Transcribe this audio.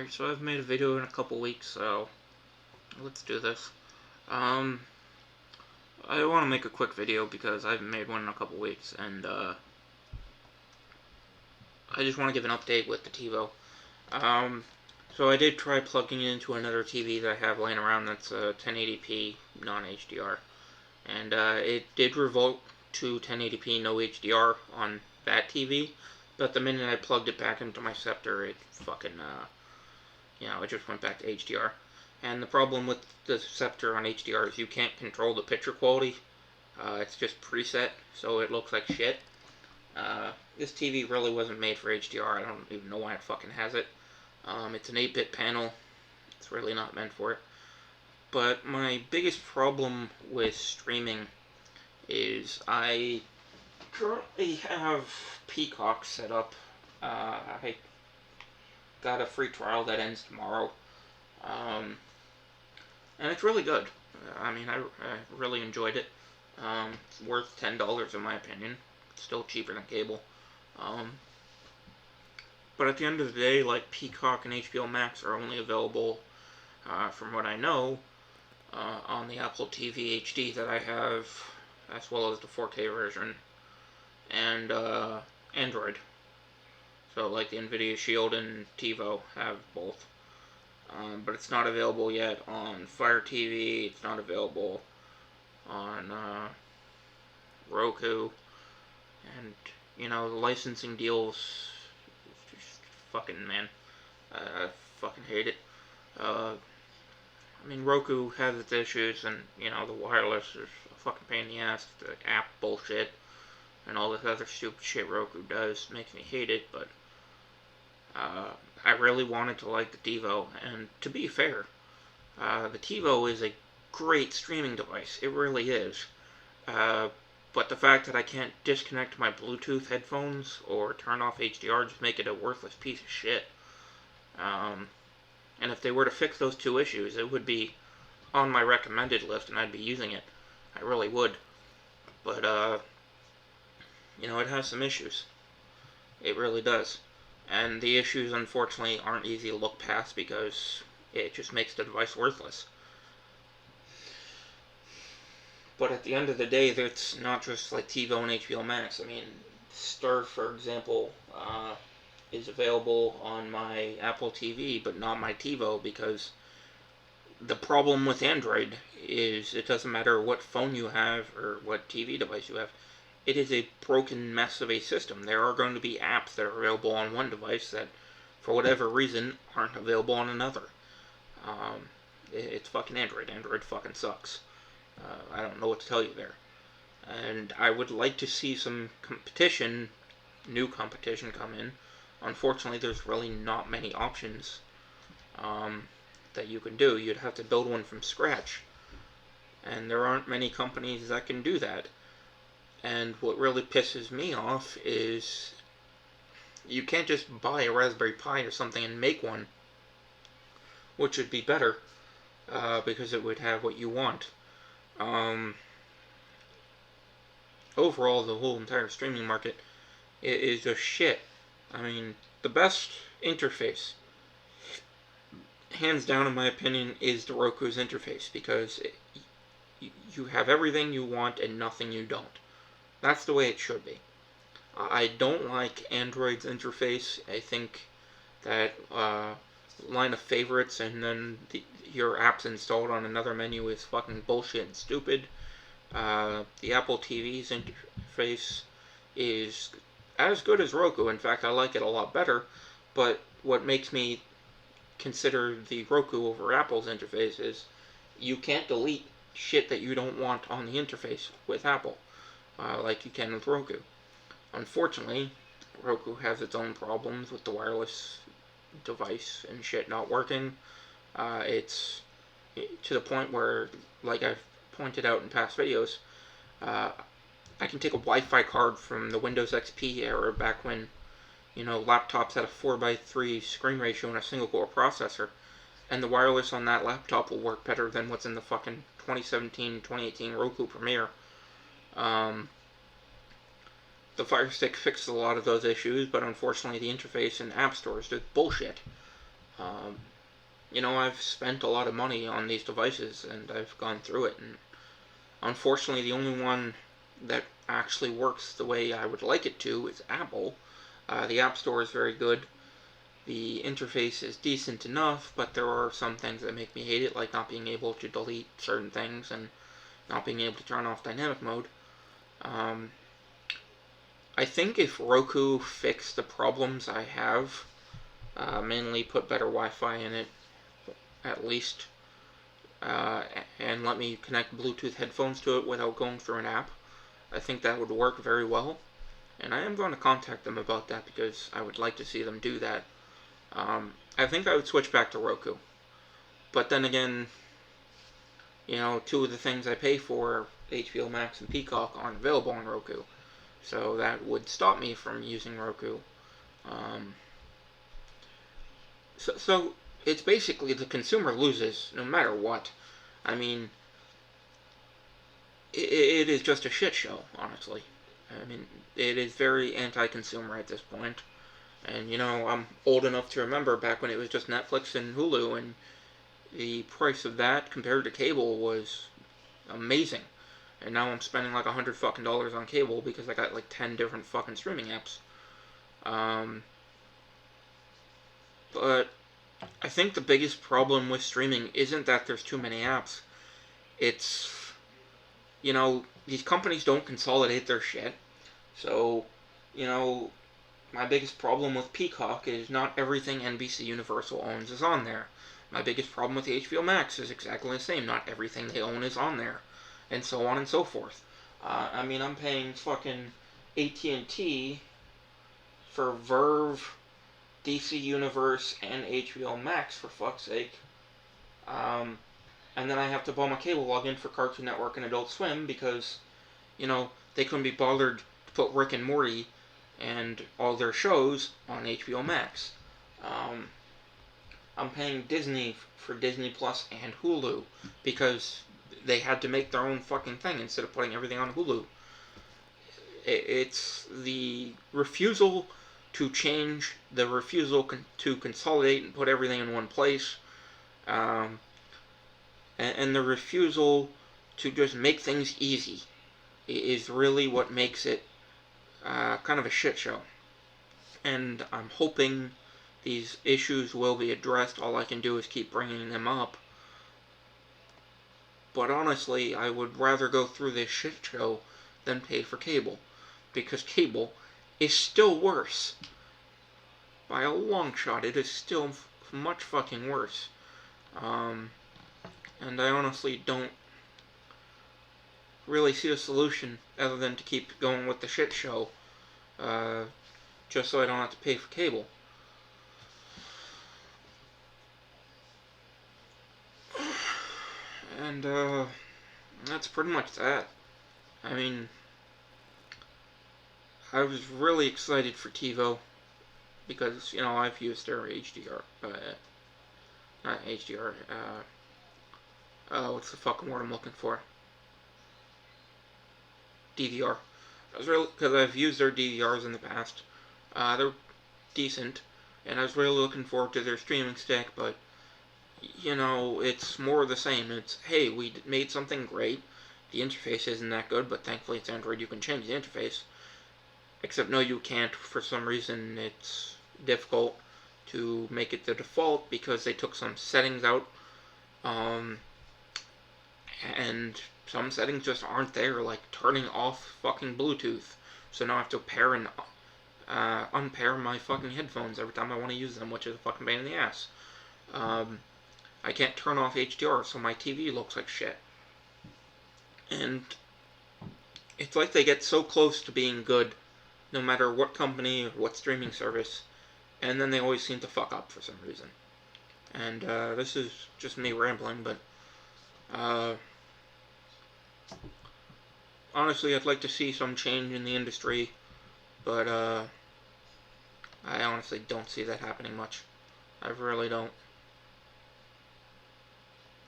Alright, so I've made a video in a couple weeks, so let's do this. I want to make a quick video because I haven't made one in a couple weeks, and I just want to give an update with the TiVo. So I did try plugging it into another TV that I have laying around that's 1080p non-HDR, and it did revolt to 1080p no HDR on that TV, but the minute I plugged it back into my Scepter, it fucking it just went back to HDR. And the problem with the Scepter on HDR is you can't control the picture quality. It's just preset, so it looks like shit. This TV really wasn't made for HDR. I don't even know why it fucking has it. It's an 8-bit panel. It's really not meant for it. But my biggest problem with streaming is I currently have Peacock set up. I got a free trial that ends tomorrow. And it's really good. I really enjoyed it. It's worth $10 in my opinion. It's still cheaper than cable. But at the end of the day, like, Peacock and HBO Max are only available, from what I know, on the Apple TV HD that I have, as well as the 4K version, and Android. So, like, the NVIDIA Shield and TiVo have both. But it's not available yet on Fire TV, it's not available on Roku, and, the licensing deals, just fucking, man, I fucking hate it. Roku has its issues, and, the wireless is a fucking pain in the ass, the app bullshit, and all this other stupid shit Roku does makes me hate it, but I really wanted to like the TiVo, and to be fair, the TiVo is a great streaming device. It really is. But the fact that I can't disconnect my Bluetooth headphones or turn off HDR just make it a worthless piece of shit. And if they were to fix those two issues, it would be on my recommended list, and I'd be using it. I really would. But, it has some issues. It really does. And the issues, unfortunately, aren't easy to look past because it just makes the device worthless. But at the end of the day, it's not just like TiVo and HBO Max. Stir, for example, is available on my Apple TV, but not my TiVo, because the problem with Android is it doesn't matter what phone you have or what TV device you have. It is a broken mess of a system. There are going to be apps that are available on one device that, for whatever reason, aren't available on another. It's fucking Android. Android fucking sucks. I don't know what to tell you there. And I would like to see some competition, new competition, come in. Unfortunately, there's really not many options that you can do. You'd have to build one from scratch. And there aren't many companies that can do that. And what really pisses me off is you can't just buy a Raspberry Pi or something and make one, which would be better, because it would have what you want. Overall, the whole entire streaming market is just shit. The best interface, hands down in my opinion, is the Roku's interface, because you have everything you want and nothing you don't. That's the way it should be. I don't like Android's interface. I think that line of favorites and then your app's installed on another menu is fucking bullshit and stupid. The Apple TV's interface is as good as Roku. In fact, I like it a lot better. But what makes me consider the Roku over Apple's interface is you can't delete shit that you don't want on the interface with Apple, like you can with Roku. Unfortunately, Roku has its own problems with the wireless device and shit not working. It's to the point where, like I've pointed out in past videos, I can take a Wi-Fi card from the Windows XP era, back when, laptops had a 4:3 screen ratio and a single core processor, and the wireless on that laptop will work better than what's in the fucking 2017-2018 Roku Premiere. The Fire Stick fixed a lot of those issues, but unfortunately the interface in app stores is bullshit. Um, I've spent a lot of money on these devices, and I've gone through it, and unfortunately, the only one that actually works the way I would like it to is Apple. The App Store is very good. The interface is decent enough, but there are some things that make me hate it, like not being able to delete certain things and not being able to turn off dynamic mode. Um, I think if Roku fixed the problems I have, mainly put better Wi-Fi in it, at least, uh, and let me connect Bluetooth headphones to it without going through an app, I think that would work very well. And I am going to contact them about that because I would like to see them do that. I think I would switch back to Roku. But then again, two of the things I pay for, HBO Max and Peacock, aren't available on Roku. So that would stop me from using Roku. Um, so it's basically the consumer loses no matter what. I mean, it is just a shit show, honestly. I mean, it is very anti-consumer at this point. And, I'm old enough to remember back when it was just Netflix and Hulu, and the price of that compared to cable was amazing. And now I'm spending like $100 on cable because I got like 10 different fucking streaming apps. But I think the biggest problem with streaming isn't that there's too many apps. It's, these companies don't consolidate their shit. So, my biggest problem with Peacock is not everything NBC Universal owns is on there. My biggest problem with HBO Max is exactly the same. Not everything they own is on there. And so on and so forth. I'm paying fucking AT&T for Verve, DC Universe, and HBO Max, for fuck's sake. And then I have to buy my cable login for Cartoon Network and Adult Swim because, they couldn't be bothered to put Rick and Morty and all their shows on HBO Max. I'm paying Disney for Disney Plus and Hulu because they had to make their own fucking thing instead of putting everything on Hulu. It's the refusal to change, the refusal to consolidate and put everything in one place, and the refusal to just make things easy is really what makes it kind of a shit show. And I'm hoping these issues will be addressed. All I can do is keep bringing them up. But honestly, I would rather go through this shit show than pay for cable. Because cable is still worse. By a long shot, it is still much fucking worse. And I honestly don't really see a solution other than to keep going with the shit show. Just so I don't have to pay for cable. And, that's pretty much that. I mean, I was really excited for TiVo because, I've used their HDR, not HDR, what's the fucking word I'm looking for? DVR. Because I've used their DVRs in the past. They're decent, and I was really looking forward to their streaming stick, but it's more of the same. It's, hey, we made something great. The interface isn't that good, but thankfully it's Android. You can change the interface. Except, no, you can't. For some reason, it's difficult to make it the default because they took some settings out. And some settings just aren't there, like turning off fucking Bluetooth. So now I have to pair and unpair my fucking headphones every time I want to use them, which is a fucking pain in the ass. I can't turn off HDR, so my TV looks like shit. And it's like they get so close to being good, no matter what company or what streaming service, and then they always seem to fuck up for some reason. And this is just me rambling, but honestly, I'd like to see some change in the industry, but I honestly don't see that happening much. I really don't.